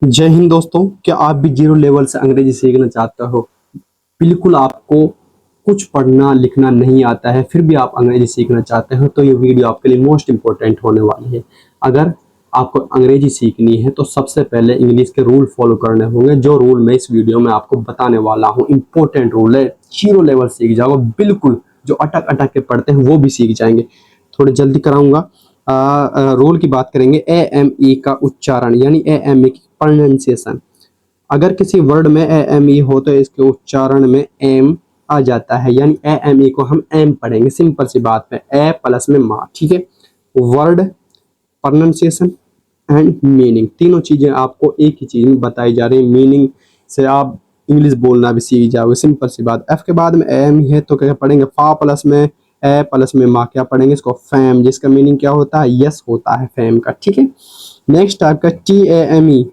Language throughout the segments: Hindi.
जय हिंद दोस्तों। क्या आप भी जीरो लेवल से अंग्रेजी सीखना चाहते हो? बिल्कुल आपको कुछ पढ़ना लिखना नहीं आता है, फिर भी आप अंग्रेजी सीखना चाहते हो तो ये वीडियो आपके लिए मोस्ट इम्पोर्टेंट होने वाली है। अगर आपको अंग्रेजी सीखनी है तो सबसे पहले इंग्लिश के रूल फॉलो करने होंगे, जो रूल मैं इस वीडियो में आपको बताने वाला हूँ। इंपॉर्टेंट रूल है, जीरो लेवल सीख जाओगे बिल्कुल। जो अटक अटक के पढ़ते हैं वो भी सीख जाएंगे। थोड़ी जल्दी कराऊंगा। रूल की बात करेंगे। AME का उच्चारण यानी AME की प्रोनाउंसिएशन। अगर किसी वर्ड में AME हो तो इसके उच्चारण में एम आ जाता है, यानी AME को हम एम पढ़ेंगे। सिंपल सी बात है, ए प्लस में माँ। ठीक है। वर्ड, प्रोनाउंसिएशन एंड मीनिंग, तीनों चीजें आपको एक ही चीज में बताई जा रही है। मीनिंग से आप इंग्लिश बोलना भी सीख जाओगे। सिंपल सी बात। एफ के बाद में AME है तो क्या पढ़ेंगे? फा प्लस में ए प्लस में माँ क्या पढ़ेंगे? इसको फैम, जिसका मीनिंग क्या होता है? यस होता है फैम का। ठीक है। नेक्स्ट आपका TAME,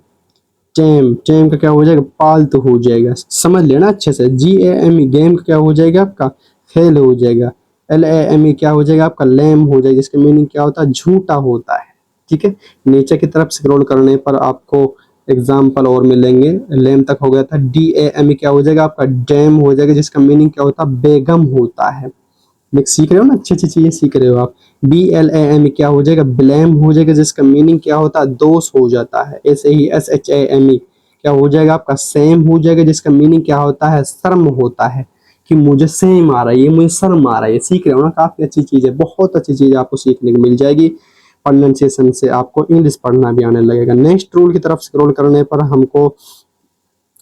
टेम। टेम का क्या हो जाएगा? पालतू हो जाएगा। समझ लेना अच्छे से। GAME, गेम का क्या हो जाएगा? आपका खेल हो जाएगा। LAME क्या हो जाएगा? आपका लैम हो जाएगा, जिसका मीनिंग क्या होता है? झूठा होता है। ठीक है। नीचे की तरफ स्क्रॉल करने पर आपको एग्जाम्पल और मिलेंगे। लैम तक हो गया था। DAME क्या हो जाएगा? आपका डैम हो जाएगा, जिसका मीनिंग क्या होता है? बेगम होता है। सीख रहे हो ना, अच्छी अच्छी चीजें सीख रहे हो आप। BLAM क्या हो जाएगा? ब्लेम हो जाएगा, जिसका मीनिंग क्या होता है? दोष हो जाता है। ऐसे ही SHAME क्या हो जाएगा? आपका सेम हो जाएगा, जिसका मीनिंग क्या होता है? शर्म होता है, कि मुझे सेम आ रही है, मुझे शर्म आ रही है। सीख रहे हो ना, काफी अच्छी चीज है, बहुत अच्छी चीज आपको सीखने को मिल जाएगी। प्रोनाउंसिएशन से आपको इंग्लिश पढ़ना भी आने लगेगा। नेक्स्ट रूल की तरफ स्क्रॉल करने पर हमको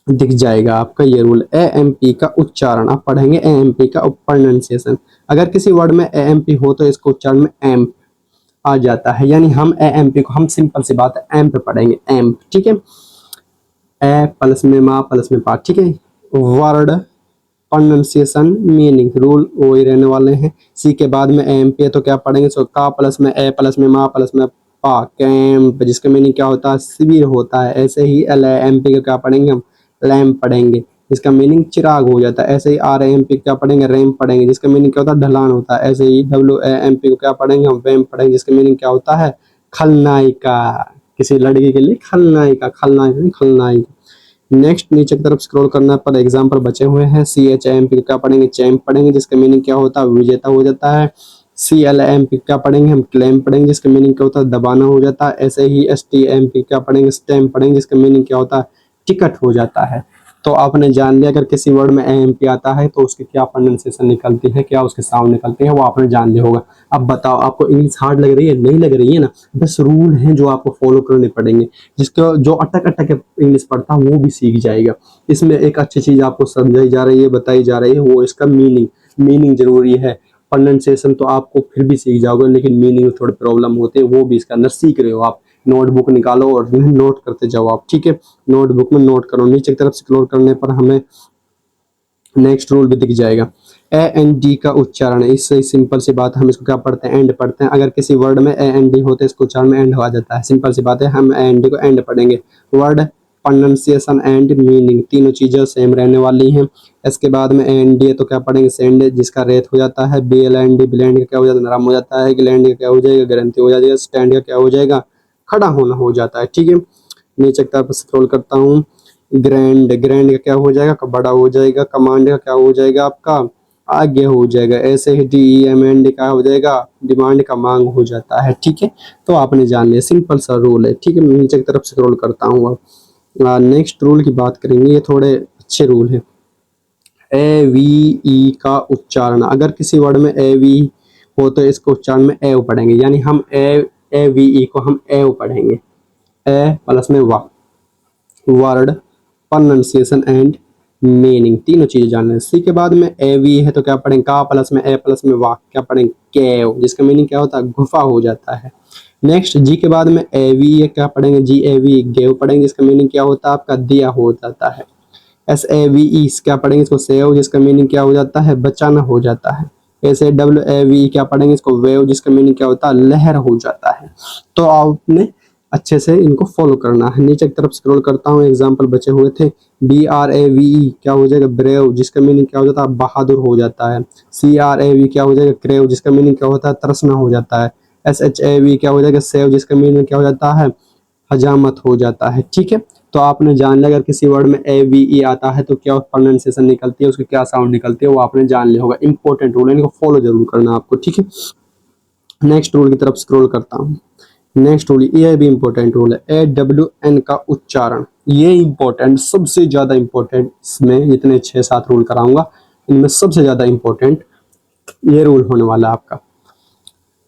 दिख जाएगा आपका ये रूल। AMP का उच्चारण आप पढ़ेंगे। AMP का प्रोनाउंसिएशन। अगर किसी वर्ड में AMP हो तो इसको उच्चारण में एम आ जाता है, यानी हम AMP को हम सिंपल सी बात है एम पे पढ़ेंगे। एम। ठीक है। ए प्लस में माँ प्लस में पा। ठीक है। वर्ड, प्रोनाउंसिएशन, मीनिंग, रूल वही रहने वाले हैं। सी के बाद में AMP है तो क्या पढ़ेंगे? सो का प्लस में ए प्लस में माँ प्लस में पा, कैंप, जिसका मीनिंग क्या होता है? शिविर होता है। ऐसे ही LAMP का क्या पढ़ेंगे? हम लैम्प पढ़ेंगे, जिसका मीनिंग चिराग हो जाता है। ऐसे ही RAMP क्या पढ़ेंगे? रैम्प पढ़ेंगे, जिसका मीनिंग क्या होता है? ढलान होता है। ऐसे ही WAMP को क्या पढ़ेंगे? हम वैम्प पढ़ेंगे, जिसका मीनिंग क्या होता है? खलनायिका। किसी लड़की के लिए खलनायिका, खलनायिका नहीं, खलनायिका। नेक्स्ट नीचे की तरफ स्क्रॉल करने पर एग्जाम्पल बचे हुए हैं। CHAMP क्या पढ़ेंगे? चैम्प पढ़ेंगे, जिसका मीनिंग क्या होता है? विजेता हो जाता है। CLAMP क्या पढ़ेंगे? हम क्लेम पढ़ेंगे, जिसका मीनिंग क्या होता है? दबाना हो जाता है। ऐसे ही STAMP क्या पढ़ेंगे? स्टैम्प पढ़ेंगे, जिसका मीनिंग क्या होता है? टिकट हो जाता है। तो आपने जान लिया, अगर किसी वर्ड में AMP आता है तो उसकी क्या प्रोनाउंसिएशन निकलती है, क्या उसके साउंड निकलते हैं, वो आपने जान लिया होगा। अब बताओ, आपको इंग्लिश हार्ड लग रही है? नहीं लग रही है ना? बस रूल हैं जो आपको फॉलो करने पड़ेंगे। जिसको जो अटक अटक के इंग्लिश पढ़ता है वो भी सीख जाएगा। इसमें एक अच्छी चीज आपको समझाई जा रही है, बताई जा रही है, वो इसका मीनिंग। मीनिंग जरूरी है। प्रोनाउंसिएशन तो आपको फिर भी सीख जाओगे, लेकिन मीनिंग में थोड़ी प्रॉब्लम होती है, वो भी इसके अंदर सीख रहे हो आप। नोटबुक निकालो और नोट करते जाओ आप। ठीक है। नोटबुक में नोट करो। नीचे की तरफ स्क्रॉल करने पर हमें नेक्स्ट रूल भी दिख जाएगा। AND का उच्चारण। इससे सिंपल सी बात, हम इसको क्या पढ़ते हैं? एंड पढ़ते हैं। अगर किसी वर्ड में AND हो तो इसको उच्चारण में एंड आ जाता है। सिंपल सी बात है, हम AND को एंड पढ़ेंगे। वर्ड, प्रोनाउंसिएशन एंड मीनिंग, तीनों चीजें सेम रहने वाली हैं। इसके बाद में AND है तो क्या पढ़ेंगे? सेंड, जिसका रेत हो जाता है। BLAND, ब्लेंड का क्या हो जाता है? नरम हो जाता है। ग्लैंड का क्या हो जाएगा? ग्रंथि हो जाएगा। स्टैंड का क्या हो जाएगा? खड़ा होना हो जाता है। ठीक है। नीचे की तरफ स्क्रॉल करता हूँ। ग्रैंड, ग्रैंड का क्या हो जाएगा? बड़ा हो जाएगा। कमांड का क्या हो जाएगा? आपका आगे हो जाएगा। ऐसे ही DEMAND का हो जाएगा? डिमांड का मांग हो जाता है। ठीक है। तो आपने जान लिया, सिंपल सा रूल है। ठीक है। नीचे की तरफ स्क्रॉल करता हूँ। अब नेक्स्ट रूल की बात करेंगे। ये थोड़े अच्छे रूल हैं। AVE का उच्चारण। अगर किसी वर्ड में AV हो तो इसको उच्चारण में एव पढ़ेंगे, यानी हम AVE को हम एव पढ़ेंगे। ए प्लस में वा। वर्ड, प्रोनाउंसिएशन एंड मीनिंग, तीनों चीजें जानना है। सी के बाद में AV है तो क्या पढ़ेंगे? का प्लस में ए प्लस में वा क्या पढ़ेंगे? केव, जिसका मीनिंग क्या होता है? गुफा हो जाता है। नेक्स्ट जी के बाद में AV है, क्या पढ़ेंगे? GAV, गेव पढ़ेंगे, जिसका मीनिंग क्या होता है? आपका दिया हो जाता है। SAVE क्या पढ़ेंगे? इसको सेव, जिसका मीनिंग क्या हो जाता है? बचाना हो जाता है। ऐसे WAVE क्या पढ़ेंगे? इसको वेव, जिसका मीनिंग क्या होता है? लहर हो जाता है। तो आपने अच्छे से इनको फॉलो करना है। नीचे की तरफ स्क्रॉल करता हूँ, एग्जाम्पल बचे हुए थे। BRAVE क्या हो जाएगा? ब्रेव, जिसका मीनिंग क्या हो जाता है? बहादुर हो जाता है। CRAV क्या हो जाएगा? क्रेव, जिसका मीनिंग क्या होता है? तरसना हो जाता है। SHAV क्या हो जाएगा? सेव, जिसका मीनिंग क्या हो जाता है? हजामत हो जाता है। ठीक है। तो आपने जान लिया अगर किसी वर्ड में ए वी ई आता है तो क्या प्रोनाउंसिएशन निकलती है, उसकी क्या साउंड निकलती है, वो आपने जान लिया होगा। इंपॉर्टेंट रूल है, इनको फॉलो जरूर करना आपको, ठीक है। नेक्स्ट रूल की तरफ स्क्रॉल करता हूँ। नेक्स्ट रूल, ये भी इंपॉर्टेंट रूल है, AWN का उच्चारण। ये इंपॉर्टेंट, सबसे ज्यादा इंपॉर्टेंट, इसमें जितने 6-7 रूल कराऊंगा इनमें सबसे ज्यादा इंपॉर्टेंट ये रूल होने वाला है आपका।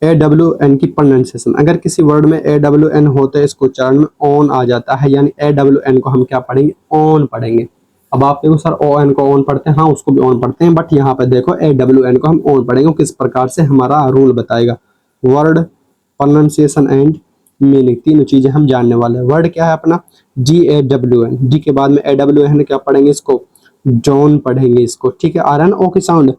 AWN की प्रोनाउंसिएशन, अगर किसी वर्ड में AWN होता है इसको उच्चारण में ऑन आ जाता है, यानी AWN को हम क्या पढ़ेंगे, ऑन पढ़ेंगे। अब आप देखो सर ON को ऑन पढ़ते हैं, हाँ उसको भी ऑन पढ़ते हैं, बट यहाँ पे देखो AWN को हम ऑन पढ़ेंगे। किस प्रकार से हमारा रूल बताएगा, वर्ड, प्रोनाउंसिएशन एंड मीनिंग, तीनों चीजें हम जानने वाले हैं। वर्ड क्या है अपना, GAWN, जी के बाद में AWN क्या पढ़ेंगे, इसको जॉन पढ़ेंगे इसको, ठीक है। आ रहा है ना ओ की साउंड,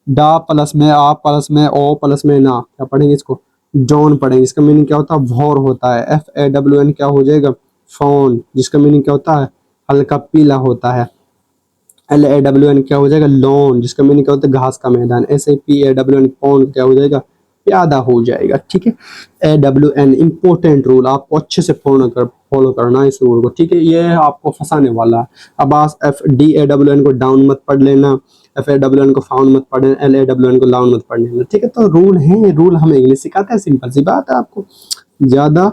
डा प्लस में आ प्लस में ओ प्लस में ना, क्या पढ़ेंगे इसको, जॉन पढ़ेंगे। इसका मीनिंग क्या होता है, वॉर होता है। FAWN क्या हो जाएगा, फोन, जिसका मीनिंग क्या होता है, हल्का पीला होता है। LAWN क्या हो जाएगा, लॉन, जिसका मीनिंग क्या होता है, घास का मैदान। SAPAWN पौन क्या हो जाएगा, प्यादा हो जाएगा, ठीक है। AWN इंपॉर्टेंट रूल, आपको अच्छे से फॉलो करना है इस रूल को, ठीक है। ये आपको फंसाने वाला है। अब आप FDAWN को डाउन मत पढ़ लेना, FAWN को फाउंड मत पढ़ लेना, LAWN को लाउन मत पढ़ लेना, ठीक है। तो रूल है, रूल हमें इंग्लिश सिखाते हैं, सिंपल सी बात है। आपको ज्यादा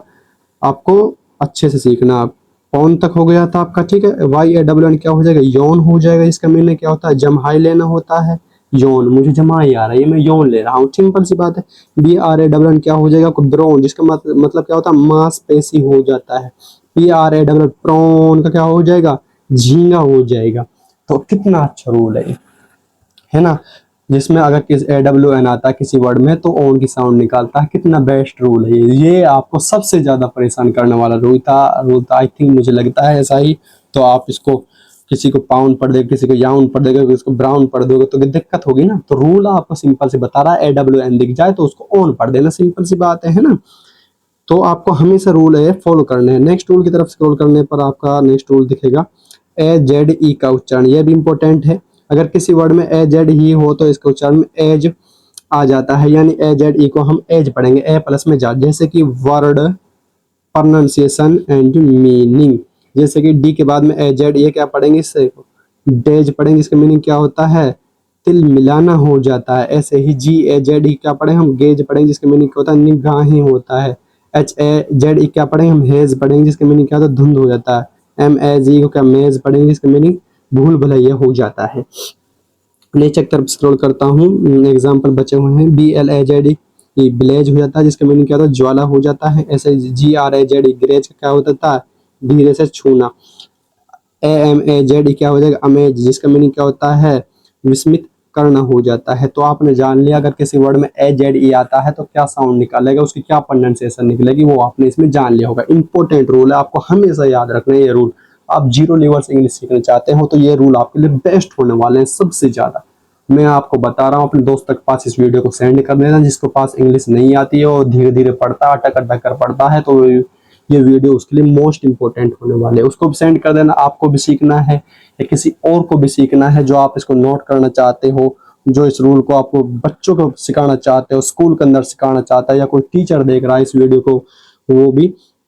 आपको अच्छे से सीखना। आप पौन तक हो गया था आपका, ठीक है। YAWN क्या हो जाएगा, यौन हो जाएगा। इसका मीनिंग क्या होता है, जम्हाई लेना होता है, यौन, मुझे जमाई आ रहा है, ये मैं यौन ले रहा हूँ, सिंपल सी बात है। BRAWN क्या हो जाएगा, ब्रोन, जिसका मतलब क्या होता है, मांसपेशी हो जाता है। PRAWN प्रॉन का क्या हो जाएगा, झींगा हो जाएगा। तो कितना अच्छा रूल है ना, जिसमें अगर किस AWN आता है किसी वर्ड में तो ओन की साउंड निकालता है। कितना बेस्ट रूल है ये आपको सबसे ज्यादा परेशान करने वाला रूल था आई थिंक, मुझे लगता है ऐसा ही। तो आप इसको किसी को पाउंड पढ़ देगा, किसी को याउन पढ़ देगा, किसी को ब्राउन पढ़ दोगे तो दिक्कत होगी ना। तो रूल आपको सिंपल से बता रहा है, AWN दिख जाए तो उसको ऑन पढ़ देना, सिंपल सी बात है ना। तो आपको हमेशा रूल है फॉलो करने हैं। नेक्स्ट रूल की तरफ स्क्रॉल करने पर आपका नेक्स्ट रूल दिखेगा, AZE का उच्चारण, यह भी इंपॉर्टेंट है। अगर किसी वर्ड में AZE हो तो इसका उच्चारण में एज आ जाता है, यानी AZE को हम एज पढ़ेंगे, ए प्लस में जा, जैसे कि वर्ड, प्रोनाउंसिएशन एंड मीनिंग। जैसे कि डी के बाद में AZE क्या पढ़ेंगे, इससे डेज पढ़ेंगे, इसका मीनिंग क्या होता है, तिल मिलाना हो जाता है। ऐसे ही GAZE क्या पढ़ेंगे, हम गेज पढ़ेंगे, जिसका मीनिंग क्या होता है, निगाही होता है। HAZE क्या पढ़ेंगे, हम हेज पढ़ेंगे, जिसका मीनिंग क्या होता है, धुंध हो जाता है। MAZ को क्या मेज पढ़ेंगे, जिसका मीनिंग भूल भुलैया हो जाता है। नीचे की तरफ स्क्रॉल करता हूँ, एग्जाम्पल बचे हुए हैं। BLAZE ब्लेज हो जाता है, जिसका मीनिंग क्या होता है, ज्वाला हो जाता है। ऐसे GRAZE ग्रेज का क्या होता है, धीरे से छूना। AMAZE क्या हो जाएगा, अमेज, जिसका मीनिंग क्या होता है, विस्मित करना हो जाता है। तो आपने जान लिया अगर किसी वर्ड में AZE आता है तो क्या साउंड निकालेगा, उसकी क्या प्रोनाउंसिएशन निकलेगी, वो आपने इसमें जान लिया होगा। इंपॉर्टेंट रूल है, आपको हमेशा याद रखना है ये रूल। आप 0 लेवल से इंग्लिश सीखना चाहते हो तो ये रूल आपके लिए बेस्ट होने वाले हैं सबसे ज्यादा। मैं आपको बता रहा हूँ, अपने दोस्त तक पास इस वीडियो को सेंड कर देना, जिसके पास इंग्लिश नहीं आती है और धीरे धीरे पढ़ता है, अटक अटक कर पढ़ता है, तो ये वीडियो उसके लिए मोस्ट इंपॉर्टेंट होने वाले। उसको भी सेंड कर देना, आपको भी सीखना है या किसी और को भी सीखना है जो आप इसको नोट करना चाहते हो, जो इस रूल को आपको बच्चों को सिखाना चाहते हो, स्कूल के अंदर सिखाना चाहता है, या कोई टीचर देख रहा है इस वीडियो को,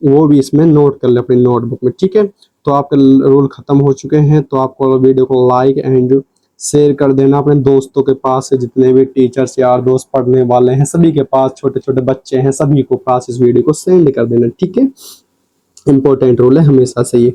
वो भी इसमें नोट कर ले अपनी नोटबुक में, ठीक है। तो आपके रूल खत्म हो चुके हैं, तो आपको वीडियो को लाइक एंड शेयर कर देना अपने दोस्तों के पास से, जितने भी टीचर्स यार दोस्त पढ़ने वाले हैं सभी के पास, छोटे छोटे बच्चे हैं सभी को पास इस वीडियो को सेंड कर देना, ठीक है। इंपॉर्टेंट रूल है हमेशा से ये।